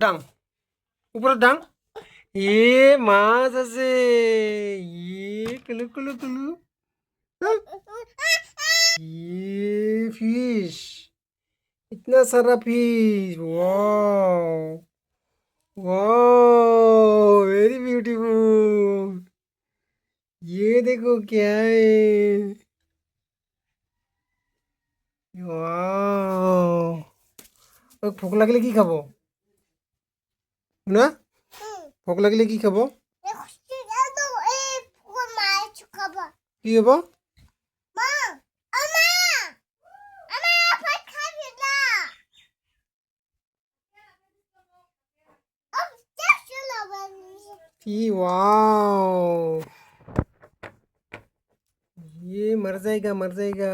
ডাং উপরে ডাং মাছ আছে কুলু কুলু কুলু फिश इतना सारा fish wow wow very beautiful ये देखो क्या है वाओ ভোক লাগিলে কি খাব না ভোক লাগিলে কি খাব কি হব वाओ ये मर जाएगा मर जाएगा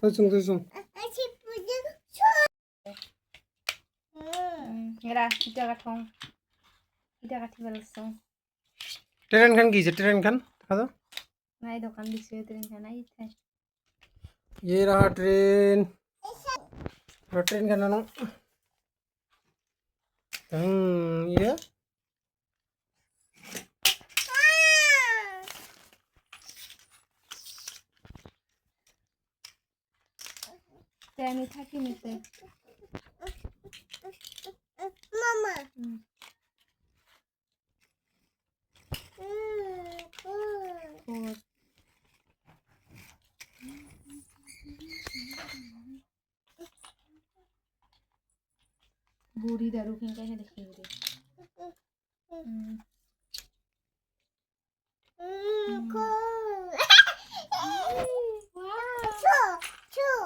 सुन सुन सुन ट्रेन खान की ट्रेन खान दिखा दो ये रहा ट्रेन ट्रेन का नाम ये আমি থাকি নিতে মামা বুড়ি দারু কিনতে এনে দেখি রে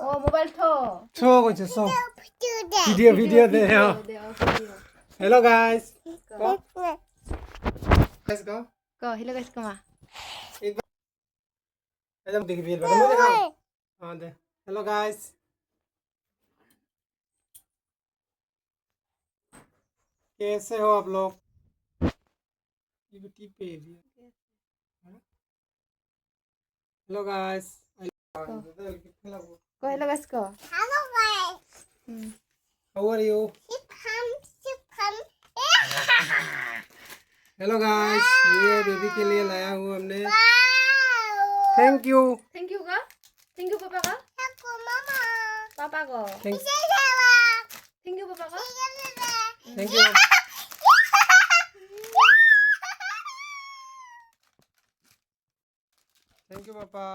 ও মোবাইল छो कइसे छो वीडियो दे हेलो गाइस गो हेलो गाइस कमा एकदम देख वीडियो बड़ा मुझे दिखाओ हां दे हेलो गाइस कैसे हो आप लोग ये बेटी पे हेलो गाइस को हेलो गाइस को hello guys how are you hello guys ये बेबी के लिए लाया हूँ हमने थैंक यू पापा का पापा को थैंक यू पापा को थैंक यू थैंक यू पापा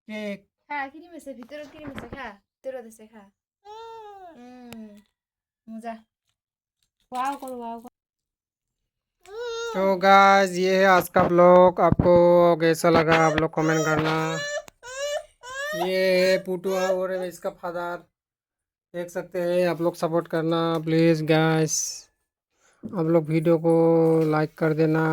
केक खा किनी मेसे ভিতর কিনি মেসে খা ভিতর দেশে খা মজা वाओ करो वाओ तो गाइस ये है आज का ब्लॉग आपको कैसा लगा आप लोग कमेंट करना ये है पुटुआ और इसका फादर देख सकते हैं आप लोग सपोर्ट करना प्लीज़ गाइस आप लोग वीडियो को लाइक कर देना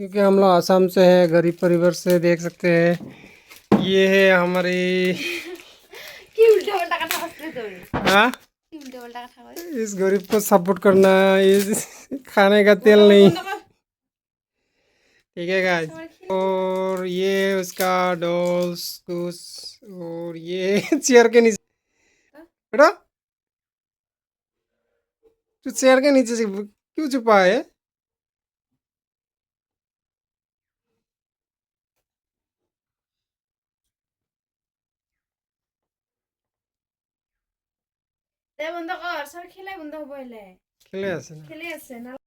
क्योंकि हम लोग आसाम से है गरीब परिवार से देख सकते हैं ये है हमारी हाँ इस गरीब को सपोर्ट करना इस खाने का तेल नहीं ठीक है गाइस और ये उसका डॉल्स कुछ और ये चेयर के नीचे बेटा तू चेयर के नीचे से क्यों छुपा है বন্ধ কর সর খেলাই বন্ধ হবো এলে খেলে আছে না খেলে আছে না